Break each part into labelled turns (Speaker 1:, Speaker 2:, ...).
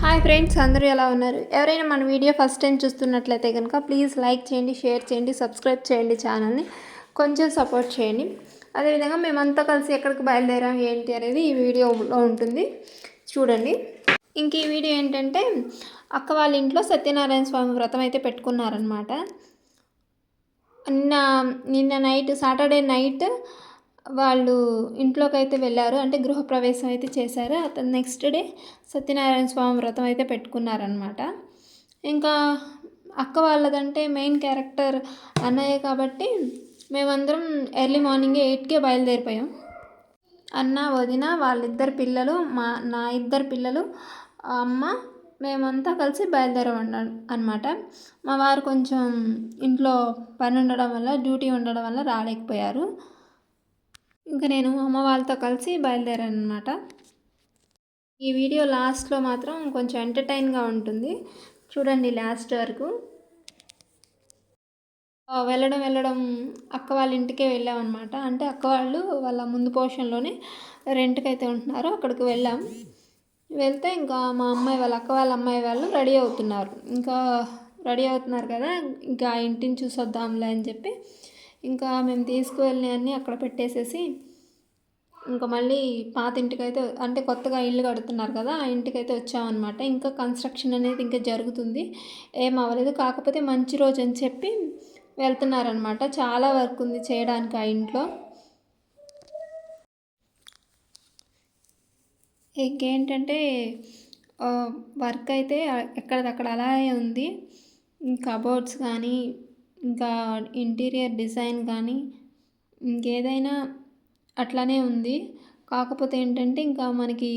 Speaker 1: Hi friends, అందరూ ఎలా ఉన్నారు? ఎవరైనా మన వీడియో ఫస్ట్ టైం చూస్తున్నట్లయితే కనుక ప్లీజ్ లైక్ చేయండి, షేర్ చేయండి, సబ్స్క్రైబ్ చేయండి, ఛానల్ని కొంచెం సపోర్ట్ చేయండి. అదేవిధంగా మేమంతా కలిసి ఎక్కడికి బయలుదేరాం ఏంటి అనేది ఈ వీడియోలో ఉంటుంది, చూడండి. ఇంక ఈ వీడియో ఏంటంటే అక్క వాళ్ళ ఇంట్లో సత్యనారాయణ స్వామి వ్రతం అయితే పెట్టుకున్నారనమాట. నిన్న నైట్, సాటర్డే నైట్ వాళ్ళు ఇంట్లోకి అయితే వెళ్ళారు, అంటే గృహప్రవేశం అయితే చేశారు. అతను నెక్స్ట్ డే సత్యనారాయణ స్వామి వ్రతం అయితే పెట్టుకున్నారనమాట. ఇంకా అక్క వాళ్ళదంటే మెయిన్ క్యారెక్టర్ అన్నయ్య కాబట్టి మేమందరం ఎర్లీ మార్నింగే 8కే బయలుదేరిపోయాం. అన్న, వదిన, వాళ్ళిద్దరు పిల్లలు, నా ఇద్దరు పిల్లలు, అమ్మ, మేమంతా కలిసి బయలుదేరాం అనమాట. మా వారు కొంచెం ఇంట్లో పని ఉండడం వల్ల, డ్యూటీ ఉండడం వల్ల రాలేకపోయారు. ఇంకా నేను అమ్మ వాళ్ళతో కలిసి బయలుదేరాను అనమాట. ఈ వీడియో లాస్ట్లో మాత్రం కొంచెం ఎంటర్టైన్గా ఉంటుంది, చూడండి లాస్ట్ వరకు. వెళ్ళడం అక్క వాళ్ళ ఇంటికే వెళ్ళామన్నమాట. అంటే అక్క వాళ్ళు వాళ్ళ ముందు పోర్షన్లోనే రెంట్కి అయితే ఉంటున్నారు, అక్కడికి వెళ్ళాం. వెళ్తే ఇంకా మా అమ్మాయి వాళ్ళ అక్క వాళ్ళ అమ్మాయి వాళ్ళు రెడీ అవుతున్నారు కదా, ఇంకా ఆ ఇంటిని చూసొద్దాంలే అని చెప్పి ఇంకా మేము తీసుకువెళ్ళినవన్నీ అక్కడ పెట్టేసేసి ఇంకా మళ్ళీ పాత ఇంటికైతే, అంటే కొత్తగా ఇల్లు కడుతున్నారు కదా, ఆ ఇంటికైతే వచ్చామన్నమాట. ఇంకా కన్స్ట్రక్షన్ అనేది ఇంకా జరుగుతుంది, ఏం అవ్వలేదు. కాకపోతే మంచి రోజు అని చెప్పి వెళ్తున్నారనమాట. చాలా వర్క్ ఉంది చేయడానికి ఆ ఇంట్లో. ఇంకేంటంటే వర్క్ అయితే ఎక్కడిదక్కడ అలాగే ఉంది. కబోర్డ్స్ కానీ, ఇంకా ఇంటీరియర్ డిజైన్ కానీ, ఇంకేదైనా అట్లానే ఉంది. కాకపోతే ఏంటంటే ఇంకా మనకి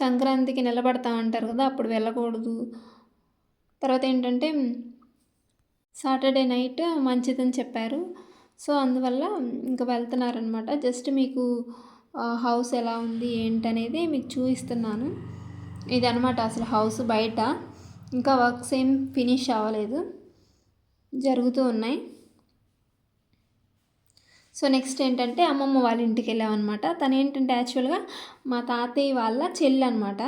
Speaker 1: సంక్రాంతికి నిలబడతా ఉంటారు కదా, అప్పుడు వెళ్ళకూడదు. తర్వాత ఏంటంటే సాటర్డే నైట్ మంచిదని చెప్పారు, సో అందువల్ల ఇంకా వెళ్తున్నారనమాట. జస్ట్ మీకు హౌస్ ఎలా ఉంది ఏంటనేది మీకు చూపిస్తున్నాను. ఇది అనమాట అసలు హౌస్ బయట. ఇంకా వర్క్స్ ఏం ఫినిష్ అవ్వలేదు, జరుగుతూ ఉన్నాయి. సో నెక్స్ట్ ఏంటంటే అమ్మమ్మ వాళ్ళ ఇంటికి వెళ్ళామన్నమాట. తను ఏంటంటే యాక్చువల్గా మా తాతయ్య వాళ్ళ చెల్లి అనమాట.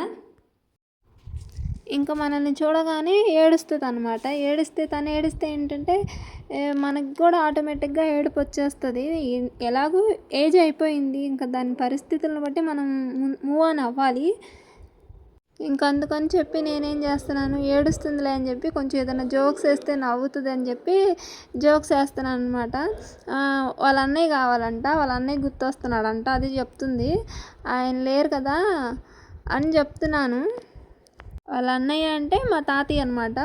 Speaker 1: ఇంకా మనల్ని చూడగానే ఏడుస్తుంది అనమాట. తను ఏడిస్తే ఏంటంటే మనకు కూడా ఆటోమేటిక్గా ఏడుపు వచ్చేస్తుంది. ఎలాగో ఏజ్ అయిపోయింది, ఇంకా దాని పరిస్థితులను బట్టి మనం మూవ్ ఆన్ అవ్వాలి. ఇంకా అందుకని చెప్పి నేనేం చేస్తున్నాను, ఏడుస్తుందిలే అని చెప్పి కొంచెం ఏదైనా జోక్స్ వేస్తే నవ్వుతుంది అని చెప్పి జోక్స్ వేస్తున్నాను అనమాట. వాళ్ళ అన్నయ్య కావాలంట, వాళ్ళ అన్నయ్య గుర్తొస్తున్నాడంట, అది చెప్తుంది. ఆయన లేరు కదా అని చెప్తున్నాను. వాళ్ళ అన్నయ్య అంటే మా తాతయ్య అనమాట,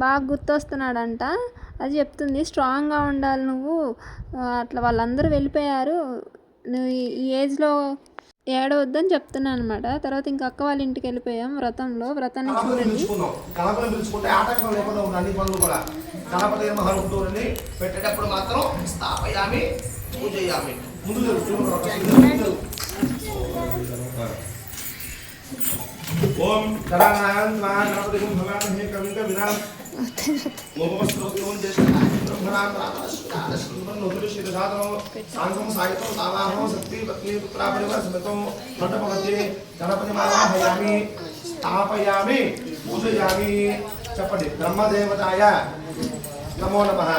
Speaker 1: బాగా గుర్తొస్తున్నాడంట, అది చెప్తుంది. స్ట్రాంగ్గా ఉండాలి నువ్వు, అట్లా వాళ్ళందరూ వెళ్ళిపోయారు, నువ్వు ఈ ఏజ్లో ఏడవద్దని చెప్తున్నాను అనమాట. తర్వాత ఇంకా అక్క వాళ్ళ ఇంటికి వెళ్ళిపోయాం. వ్రతాన్ని చూడండి.
Speaker 2: పెట్టేటప్పుడు మాత్రం స్థాపయామి పూజయామి ఓం గణానాం గణపతిం భవామహే కవిం కవినాం మోహవస్త్రోత్సవం చేస్తాం బ్రహ్మణాం రామశ్రీనాథశ్రీమన్ నోదురిషిరధాతో సాంగం సాయితో సావాహో శక్తి పత్ని పుత్రా పరివార సమేతో మండపమధ్యే గణపతి ఆవాహయామి స్థాపయామి పూజయామి. చెప్పండి. బ్రహ్మదేవతాయ నమో నమః.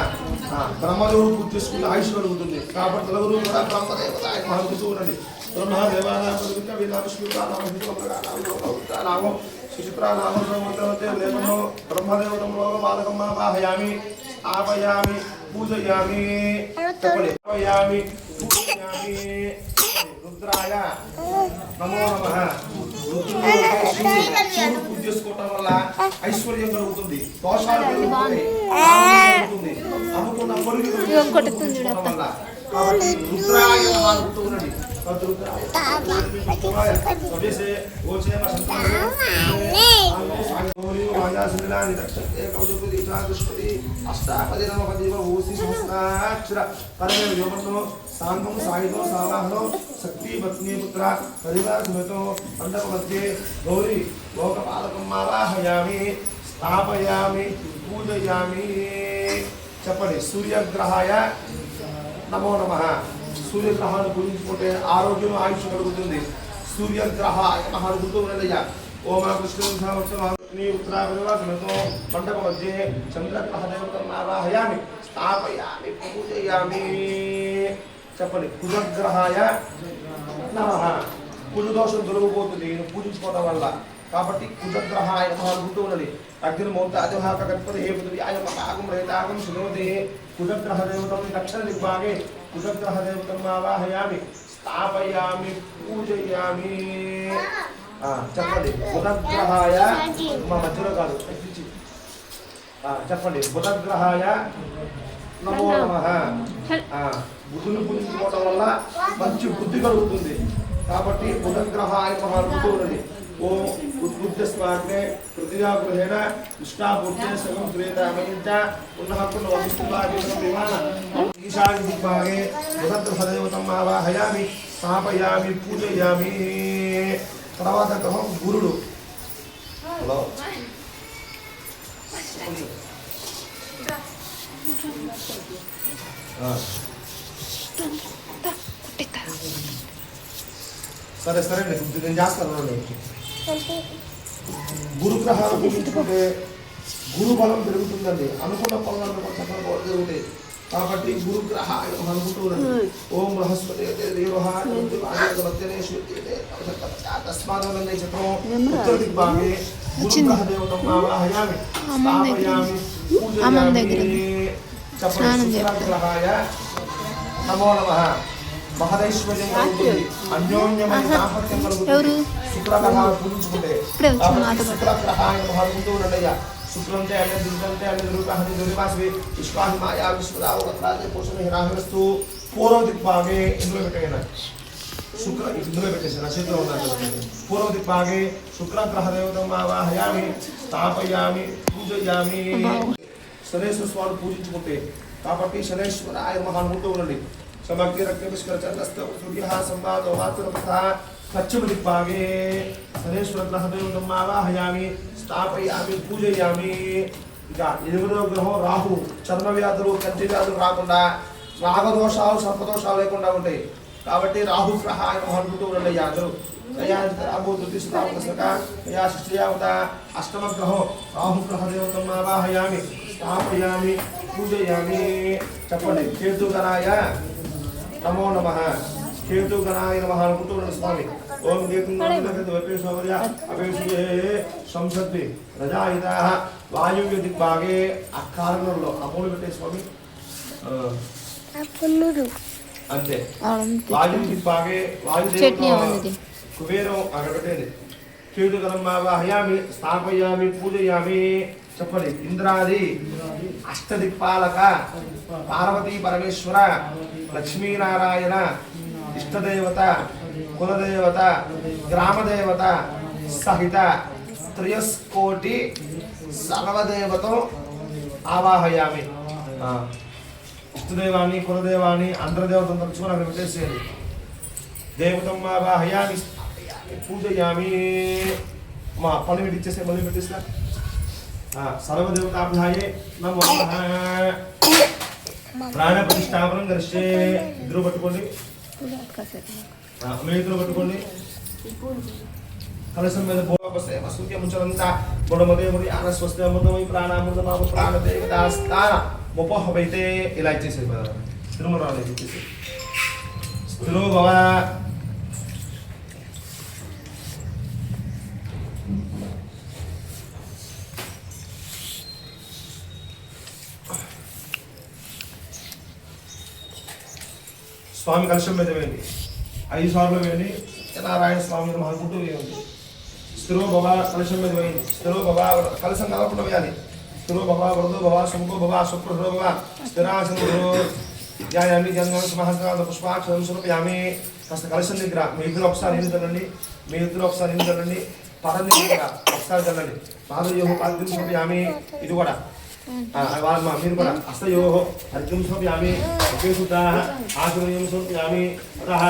Speaker 2: బ్రహ్మదేవుడు పూజ చేసుకుంటే ఆయుష్ కలుగుతుంది, కాబట్టి నలుగురు కూడా బ్రహ్మదేవతాయ మహర్గుతూ ఉండండి. బ్రహ్మదేవానాం బ్రహ్మదేవతంలో బాలకమ్మ వాహయామి స్థాపయామి పూజయామి. చెప్పండి. రుద్రాయ నమో నమః. పూజ చేసుకోవటం వల్ల ఐశ్వర్యం కలుగుతుంది, దోషాలు కలుగుతుంది, అనుకున్న కోరికలు వల్ల. కాబట్టి రుద్రాయ ఉన్నది. సాంగం సాయితో సావాహనో శక్తి పత్ని పుత్ర పరివార సమేతో మండప మధ్యే గౌరీ లోకపాలకమ్మావాహయామి స్థాపయామి పూజయామి. చెప్పండి. సూర్యగ్రహాయ నమో నమః. సూర్యగ్రహాన్ని పూజించుకుంటే ఆరోగ్యం ఆయుష్ కలుగుతుంది. సూర్యగ్రహాయ మహానుభూతో ఉన్నదయ్యా. ఓం కృష్ణ సావత్సవాని ఉత్తరాభివాసనతో మండప మధ్య చంద్రగ్రహదేవతం ఆవాహయామి స్థాపయామి పూజయామి చెప్పండి కుజగ్రహాయ నమః కుజదోషం తొలగిపోతుంది నేను పూజించుకోవడం వల్ల కాబట్టి కుజగ్రహాయ నమః అనుకుంటూ ఉన్నది అగ్నిమూర్త అజహాక గణపతి హే పృథివ్యాయ మహాగం రేతాగం సునోదే కుజగ్రహదేవతం దక్షిణ దిగ్భాగే కుజగ్రహదేవతం ఆవాహయామి స్థాపయామి పూజయామి చెప్పండి బుధగ్రహాయ మా మధ్యలో కాదు చెప్పండి బుధగ్రహాయ నమో నమః బుద్ధుని పూజించుకోవడం వల్ల మంచి బుద్ధి కలుగుతుంది కాబట్టి బుధగ్రహాయ మహానుభూతులని ఓం ఉద్బుద్ధస్మాగ్నే పృథివ్యాగృహేణ ఇష్టాపూర్తే సగం శ్రేతామయించ ఉన్నహక్కున్న వస్తువాగేతం విమాన ఈశాన్య దిగ్భాగే బుధగ్రహదేవతం ఆవాహయామి స్థాపయామి పూజయామి తర్వాత గ్రహం గురుడు హలో సరే సరే నేను చేస్తాను గురుగ్రహాలు పూజించుకుంటే గురు బలం పెరుగుతుందండి అనుకున్న పనులను చక్కగా జరుగుతాయి కాబట్టి గురుగ్రహ అనుకుంటూ ఉన్నది ఓం బృహస్పతి తస్మాద్ చక్రం ఉత్తర దిగ్భాగే గురుగ్రహ దేవతం ఆవాహయామి స్థాపయామి పూజయామి చెప్పండి శుక్రగ్రహాయ నమో నమః మహదైశ్వర్యం కలుగుతుంది అన్యోన్యమైన దాంపత్యం కలుగుతుంది శుక్రగ్రహాలు పూజించుకుంటే కాబట్టి శుక్రగ్రహాయ నమః అనుకుంటూ ఉన్నయ్యా శుక్రంతే అనే దుర్గంతే అనే దుర్గాహి దుర్వాసవి విశ్వాహి మాయా విశ్వదావు రత్నాజే పోషణ హిరాహిరస్తు పూర్వ దిక్భాగే ఇందులో పెట్టేయన శుక్ర ఇందులో పెట్టేసాను చేతిలో ఉన్నాను పూర్వ దిక్భాగే శుక్రగ్రహ దేవతం ఆవాహయామి స్థాపయామి పూజయామి శనేశ్వర స్వామిని పూజించుకుంటే కాబట్టి శనేశ్వర ఆయన మహానుకుంటూ ఉండండి సమగ్ర రక్తమిష్కర చంద్రస్థ సూర్య సంవాదో మాతృపథ పశ్చిమ దిక్భాగే శనేశ్వర గ్రహదేవతం ఆవాహయామి స్థాపయామి పూజయామి ఇక 8వ గ్రహం రాహు చర్మ వ్యాధులు కంటి వ్యాధులు రాకుండా రాగదోషాలు సర్పదోషాలు లేకుండా ఉంటాయి కాబట్టి రాహు గ్రహాయ అనుకుంటూ ఉండండి అందరూ అష్టమ గ్రహం రాహు గ్రహదేవతం ఆవాహయామి స్థాపయామి పూజయామి చెప్పండి కేతుగణాయ నమో నమః కేతుగణాయ నమః అనుకుంటూ ఉండండి స్వామి ఓం కేతుగణాయ అపేక్షే సంసద్వి రజాయిత వాయువ్య దిగ్భాగే అకారణంలో అమూలు పెట్టే స్వామి అంతే వాయు దిగ్భాగే వాయుదేవ కుబేరం అక్కడ పెట్టేది కేతుగణం ఆవాహయామి స్థాపయామి పూజయామి చెప్పండి ఇంద్రాది అష్టదిక్పాలక పార్వతీ పరమేశ్వర లక్ష్మీనారాయణ ఇష్టదేవత కులదేవత గ్రామదేవత సహిత త్రయస్కోటి సర్వదేవతో ఆవాహయామి ఇష్టదేవాన్ని కులదేవాన్ని అంతర్దేవతను తలుచుకొని అక్కడ పెట్టేసేది దేవతం ఆవాహయామి పూజయామి మా పని పెట్టి ఇచ్చేస్తే మళ్ళీ పెట్టేస్తా సర్వదేవతాభ్యాయే నమో నమః ప్రాణ ప్రతిష్టాపనం దర్శే ఇద్దరు పట్టుకోండి మీ ఇద్దరు పట్టుకోండి కలశం మీద భోగస్తే వసూత్య ముంచలంతా గుణమదేవుడి ఆనస్వస్తే అమృతమై ప్రాణామృతమాము ప్రాణదేవతాస్థాన ముపోహమైతే ఇలా ఇచ్చేసేది తిరుమల రాలేదు ఇచ్చేసి స్థిరో భవ స్వామి కలశం మీద వేయండి 5 సార్లు వేయండి సత్యనారాయణ స్వామి అనుకుంటూ వేయండి స్థిరో భవ కలశం మీద వేయండి స్థిరో భవ కలశం కలపకుండా వేయాలి స్థిరో భవ వరదో భవ శంభో భవ సుప్రభో భవ స్థిరాసనో ధ్యాయామి జన్మ మహంకాంత పుష్పాక్షరం సమర్పయామి కాస్త కలశం దగ్గర మీ ఇద్దరు ఒకసారి ఎన్ని చల్లండి మీ ఇద్దరు ఒకసారి ఎన్ని చల్లండి పరం దగ్గర ఒకసారి చల్లండి మాధవ్యో పాద్యం సమర్పయామి ఇది కూడా మీరు కూడా హస్తయో అర్ఘ్యం సమర్పయామి ఒకే సుతా ఆచమనీయం సమర్పయామి అతః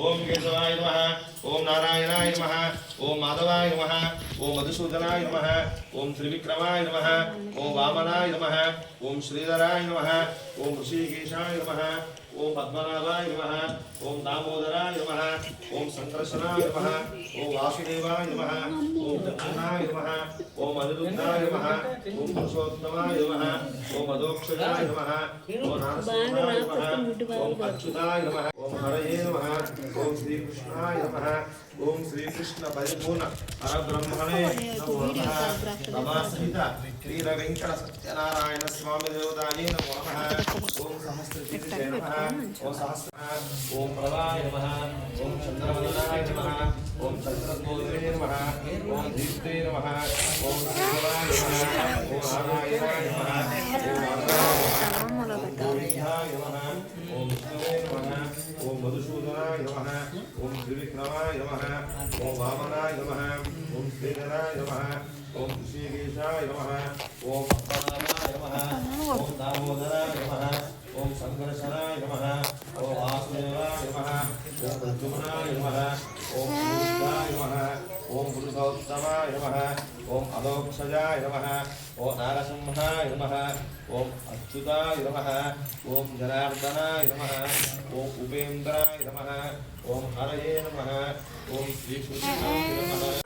Speaker 2: ఓం కేశవాయ నమః ఓం నారాయణాయ నమః ఓం మాధవాయ నమః ఓం మధుసూదనాయ నమః ఓం త్రివిక్రమాయ నమః ఓం వామనాయ నమః ఓం శ్రీధరాయ నమః ఓం ఋషికేశాయ నమః ఓం పద్మనాభాయ నమః ఓం దామోదరాయ నమః ఓం సంకర్షణాయ నమః ఓం వాసుదేవాయ నమః ఓం దక్షిణాయ నమః ఓం అనిరుద్ధాయ నమః ఓం పురుషోత్తమాయ నమః ఓం అదోక్షజాయ నమః ఓం నారసింహాయ నమః ఓం అచ్యుతాయ నమః ఓం హరయే నమః ఓం శ్రీకృష్ణాయ నమః ఓం శ్రీకృష్ణ పరిపూర్ణ పరబ్రహ్మణే నమో నమః నమః శ్రీర వెంకట సత్యనారాయణ స్వామి దేవతాయే నమో నమః ఓం సమస్త నమః ఓం సహస్ర ఓం ప్రవాయ నమః ఓం చంద్రవదనాయ నమః ఓం చంద్రగోధరే నమః ఓం దీప్తే నమః ఓం శివాయ నమః ఓం నారాయణాయ నమః ఓం గోవిందాయ నమః ఓం విష్ణువే నమః ఓం మధుసూదనాయ నమః ఓం త్రివిక్రమాయ నమః ఓం వామనాయ నమః ఓం శ్రీధరాయ నమః ఓం ఋషికేశాయ నమః ఓం పద్మనాభాయ నమః ఓం దామోదరాయ నమః ఓం సంకర్షణాయ నమః ఓం వాసుదేవాయ నమః ఓం ప్రద్యుమ్నాయ నమః ఓం అనిరుద్ధాయ నమః ఓం పురుషోత్తమాయ నమః ఓం అదోక్షజాయ నమః ఓం నారసింహాయ నమః ఓం అచ్యుతాయ నమః ఓం జనార్దనాయ నమః ఓం ఉపేంద్రాయ నమః ఓం హరయే నమః ఓం శ్రీకృష్ణాయ నమః.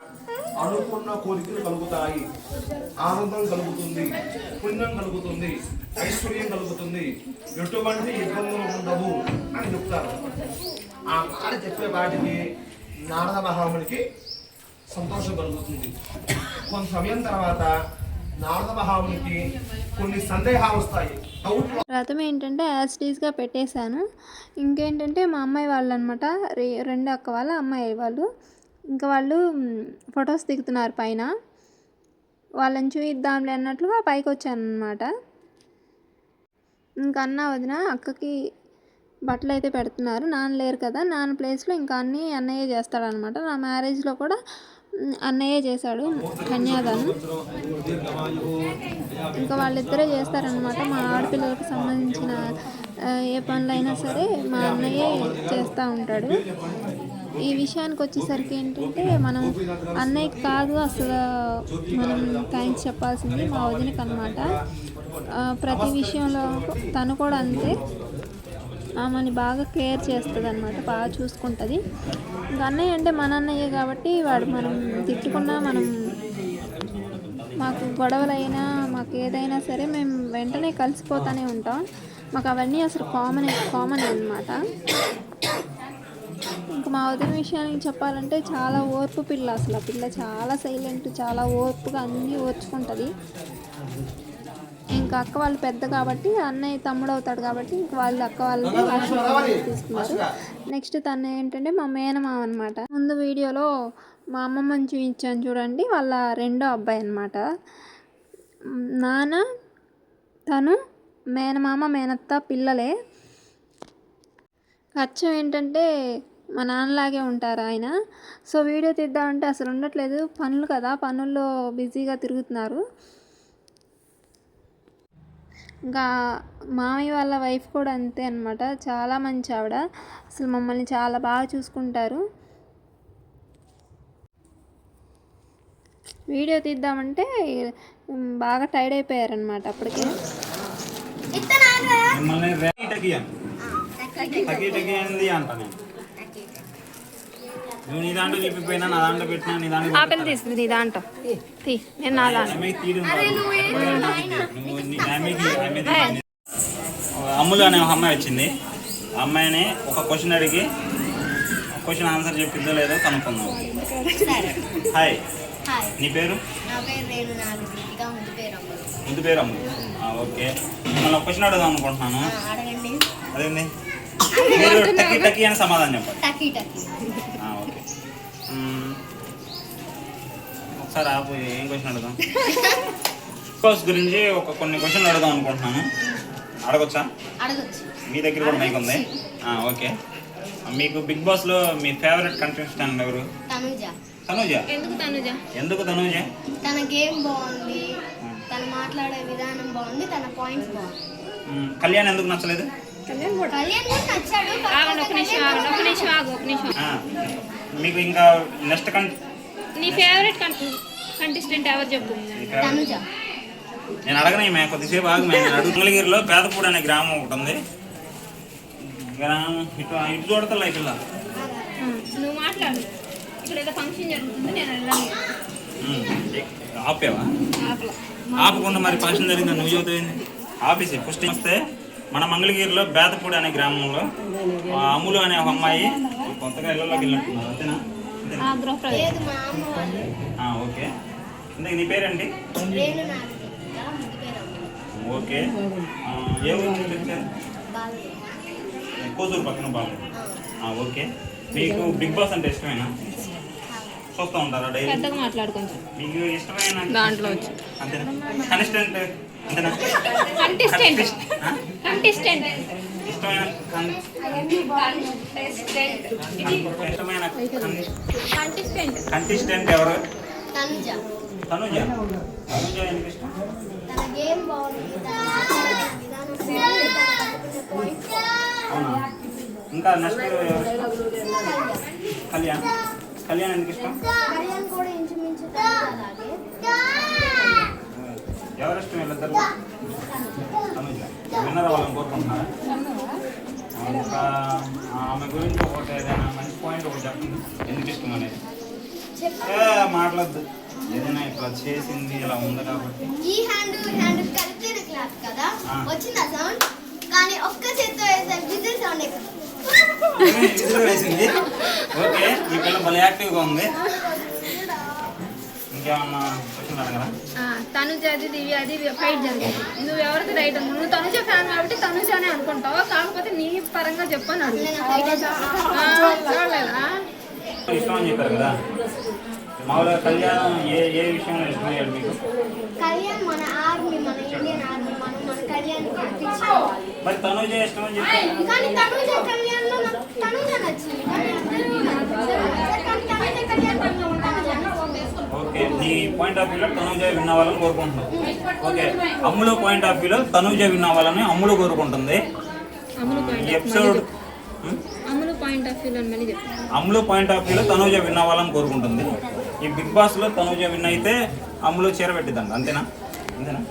Speaker 2: అనుకున్న కోరికలు కలుగుతాయి, ఆనందం కలుగుతుంది, పుణ్యం కలుగుతుంది, ఐశ్వర్యం కలుగుతుంది, ఎటువంటి ఇబ్బందులు ఉండవు అని చెప్తారు. ఆ మాట చెప్పే వాటికి నారద మహామునికి సంతోషం కలుగుతుంది. కొంత సమయం తర్వాత నారద మహామునికి కొన్ని సందేహాలు వస్తాయి.
Speaker 1: వ్రతం ఏంటంటే యాస్టీస్గా పెట్టేశాను. ఇంకేంటంటే మా అమ్మాయి వాళ్ళు అనమాట, రెండు అక్క వాళ్ళ అమ్మాయి వాళ్ళు, ఇంకా వాళ్ళు ఫొటోస్ దిగుతున్నారు పైన. వాళ్ళని చూయిద్దాంలే అన్నట్లుగా పైకి వచ్చాను అనమాట. ఇంకా అన్న వదిన అక్కకి బట్టలు అయితే పెడుతున్నారు. నాన్న లేరు కదా, నాన్న ప్లేస్లో ఇంకా అన్నీ అన్నయ్య చేస్తాడనమాట. నా మ్యారేజ్లో కూడా అన్నయ్య చేశాడు కన్యాదానం. ఇంకా వాళ్ళిద్దరే చేస్తారనమాట. మా ఆడపిల్లలకు సంబంధించిన ఏ పనులైనా సరే మా అన్నయ్యే చేస్తూ ఉంటాడు. ఈ విషయానికి వచ్చేసరికి ఏంటంటే మనం అన్నయ్యకి కాదు అసలు మనం థ్యాంక్స్ చెప్పాల్సింది మా వదినకి అనమాట. ప్రతి విషయంలో తను కూడా అంతే, ఆమెని బాగా కేర్ చేస్తుంది అనమాట, బాగా చూసుకుంటుంది. ఇంకా అన్నయ్య అంటే మన అన్నయ్యే కాబట్టి వాడు మనం తిట్టుకున్నా, మనం మాకు గొడవలైనా మాకు ఏదైనా సరే మేము వెంటనే కలిసిపోతూనే ఉంటాం. మాకు అవన్నీ అసలు కామన్ అనమాట. ఇంకా మా వదిన విషయానికి చెప్పాలంటే చాలా ఓర్పు పిల్ల. అసలు ఆ పిల్ల చాలా సైలెంట్, చాలా ఓర్పుగా అన్నీ ఓర్చుకుంటుంది. ఇంకా అక్క వాళ్ళు పెద్ద కాబట్టి అన్నయ్య తమ్ముడు అవుతాడు కాబట్టి ఇంక వాళ్ళు అక్క వాళ్ళని తీసుకున్నారు. నెక్స్ట్ తను ఏంటంటే మా మేనమామ అనమాట. ముందు వీడియోలో మా అమ్మమ్మని చూపించాను చూడండి, వాళ్ళ రెండో అబ్బాయి అనమాట. నాన్న తను మేనమామ మేనత్త పిల్లలే. ఖర్చు ఏంటంటే మా నాన్నలాగే ఉంటారు ఆయన. సో వీడియో తీద్దామంటే అసలు ఉండట్లేదు, పనులు కదా, పనుల్లో బిజీగా తిరుగుతున్నారు. ఇంకా మామయ్య వాళ్ళ వైఫ్ కూడా అంతే అనమాట, చాలా మంచి ఆవిడ. అసలు మమ్మల్ని చాలా బాగా చూసుకుంటారు. వీడియో తీద్దామంటే బాగా టైర్డ్ అయిపోయారనమాట అప్పటికే.
Speaker 3: నీ దాంట్లో చెప్పిపోయినా నా దాంట్లో పెట్టినా నీ దాంట్లో
Speaker 1: ఆపిల్ తీస్తుంది, నీ దాంట్లో తీ, నేను నా దాంట్లో.
Speaker 3: అమ్ములు అనే ఒక అమ్మాయి వచ్చింది. ఆ అమ్మాయిని ఒక క్వశ్చన్ అడిగి క్వశ్చన్ ఆన్సర్ చెప్పిద్దో లేదో కనుక్కుందాం. హాయ్, నీ పేరు? ముద్దు పేరు అమ్ములు. ఓకే, మిమ్మల్ని ఒక క్వశ్చన్ అడుగుదాం అనుకుంటున్నాను. అదేండి, మీరు టకీ టకీ అని సమాధానం చెప్పండి. ఓకే, ఒకసారి ఆపు. ఏం క్వశ్చన్ అడుగుదాం? బిగ్ బాస్ గురించి కొన్ని క్వశ్చన్లు అడుగుదాం అనుకుంటున్నాను. అడగొచ్చా? మీ దగ్గర కూడా మైక్ ఉంది. ఓకే, మీకు బిగ్ బాస్లో మీ ఫేవరెట్ కంటెస్టెంట్ ఎవరు? తనుజ. ఎందుకు తనుజ?
Speaker 4: తన గేమ్ బాగుంది, తను మాట్లాడే విధానం బాగుంది, తన పాయింట్స్ బాగుంది.
Speaker 3: కళ్యాణ్ ఎందుకు నచ్చలేదు? మీకు ఇంకా నెక్స్ట్
Speaker 1: నీ ఫేవరెట్ కంటెస్టెంట్ ఎవరు చెప్పు?
Speaker 3: నేను అడగను, కొద్దిసేపు ఆగి. మంగళగిరిలో పేదపూడి అనే గ్రామం ఒకటి ఉంది. ఇటు చూడతా పిల్ల.
Speaker 1: నువ్వు మాట్లాడు. ఇక్కడ ఏదో ఫంక్షన్ జరుగుతుంది, నేను వెళ్ళాను.
Speaker 3: ఆపేవా?
Speaker 1: ఆపలా.
Speaker 3: ఆపకుండా మరి ఫంక్షన్ జరిగిందని నువ్వు చదువుతుంది ఆఫీస్ ఫస్ట్ వస్తే మన మంగళగిరిలో బేతపూడి అనే గ్రామంలో అమ్ములు అనే ఒక అమ్మాయి కొత్తగా ఇళ్ళలోకి వెళ్ళినట్టున్నారు. అంతేనా?
Speaker 4: లేదు మా అమ్మ వాళ్ళు.
Speaker 3: ఓకే. ఇంతకు నీ పేరండి?
Speaker 4: నేను నాకు ముద్దు పేరు అమ్మ.
Speaker 3: ఓకే. ఏ ఊరు నుంచి వచ్చారు?
Speaker 4: బాగా
Speaker 3: కోసూరు పక్కన బాగా. ఓకే. మీకు బిగ్ బాస్ అంటే ఇష్టమేనా? చూస్తూ ఉంటారా డైలీ?
Speaker 1: పెద్దగా మాట్లాడు కొంచెం.
Speaker 3: మీకు ఇష్టమైన
Speaker 1: దాంట్లో వచ్చి
Speaker 3: అంతేనా? కన్సిస్టెంట్ అంతేనా?
Speaker 1: కంటెస్టెంట్. కంటెస్టెంట్.
Speaker 3: ఇష్టమైన ఇష్టమైన
Speaker 1: కంటెస్టెంట్.
Speaker 3: కంటెస్టెంట్ ఎవరు?
Speaker 4: తనుజ.
Speaker 3: తనుజ. తనుజ ఎందుకు ఇష్టం?
Speaker 4: తన గేమ్ బాగుంది, తన మాట్లాడే విధానం బాగుంది, తన పట్టుకునే పాయింట్స్
Speaker 3: అవునా? ఇంకా నెక్స్ట్ ఎవరు ఇష్టం? కళ్యాణ్. కళ్యాణ్ ఎందుకు ఇష్టం?
Speaker 4: కళ్యాణ్ కూడా ఇంచుమించు అలాగే.
Speaker 3: ఎవరు ఇష్టం వీళ్ళిద్దరు? తనుజ. విన్నర్ వాళ్ళని కోరుకుంటున్నారా? ఒక ఆమె గురించి ఒకటి ఏదైనా మంచి పాయింట్ ఒకటి చెప్పండి, ఎందుకు ఇష్టం అనేది. మాట్లాడద్దు, ఏదైనా ఇట్లా చేసింది ఇలా ఉంది కాబట్టి.
Speaker 4: ఈ హ్యాండ్ కలిపిన క్లాప్ కదా వచ్చిందా సౌండ్, కానీ ఒక్క చేత్తో వేసే విజిల్ సౌండ్ ఎక్కువ.
Speaker 3: విజిల్ వేసింది. ఓకే. ఈ పిల్ల భలే యాక్టివ్గా ఉంది. ఇంకేమన్నా క్వశ్చన్ అడగరా?
Speaker 1: తనుజ అది దివ్య అది ఫైట్ జరుగుతుంది. నువ్వు ఎవరికి రైట్ అనుకో, నువ్వు తనుజ ఫ్యాన్ కాబట్టి తనుజ అని అనుకుంటావు, కాకపోతే నీ పరంగా చెప్పని అడుగు. చూడలేదా?
Speaker 3: ఇష్టం అని చెప్పారు కదా, మామూలుగా కళ్యాణం ఏ విషయంలో ఇష్టమయ్యాడు మీకు?
Speaker 4: కళ్యాణ్ మన ఆర్మీ, మన ఇండియన్ ఆర్మీ, మన కళ్యాణ్ గెలిపించుకోవాలి.
Speaker 3: మరి తనుజ ఇష్టం అని చెప్పారు.
Speaker 4: కానీ తనుజ కళ్యాణ్లో నాకు తనుజ నచ్చింది, కానీ ఇద్దరిలో నచ్చింది. కానీ తనుజ కళ్యాణ్ పనిలో ఉంటాను.
Speaker 3: ఓకే. నీ పాయింట్ ఆఫ్ వ్యూలో తనుజ విన్ అవ్వాలని కోరుకుంటున్నావు. ఓకే. అమ్ములు పాయింట్ ఆఫ్ వ్యూలో తనుజ విన్ అవ్వాలని అమ్ములు కోరుకుంటుంది. ఈ ఎపిసోడ్
Speaker 1: అమ్ములు పాయింట్ ఆఫ్ వ్యూలో మళ్ళీ చెప్పు.
Speaker 3: అమ్ములు పాయింట్ ఆఫ్ వ్యూలో తనుజ విన్ అవ్వాలని కోరుకుంటుంది. ఈ బిగ్ బాస్లో తనుజ విన్ అయితే అమ్ములు చీర పెట్టిద్దంట. అంతేనా? అంతేనా?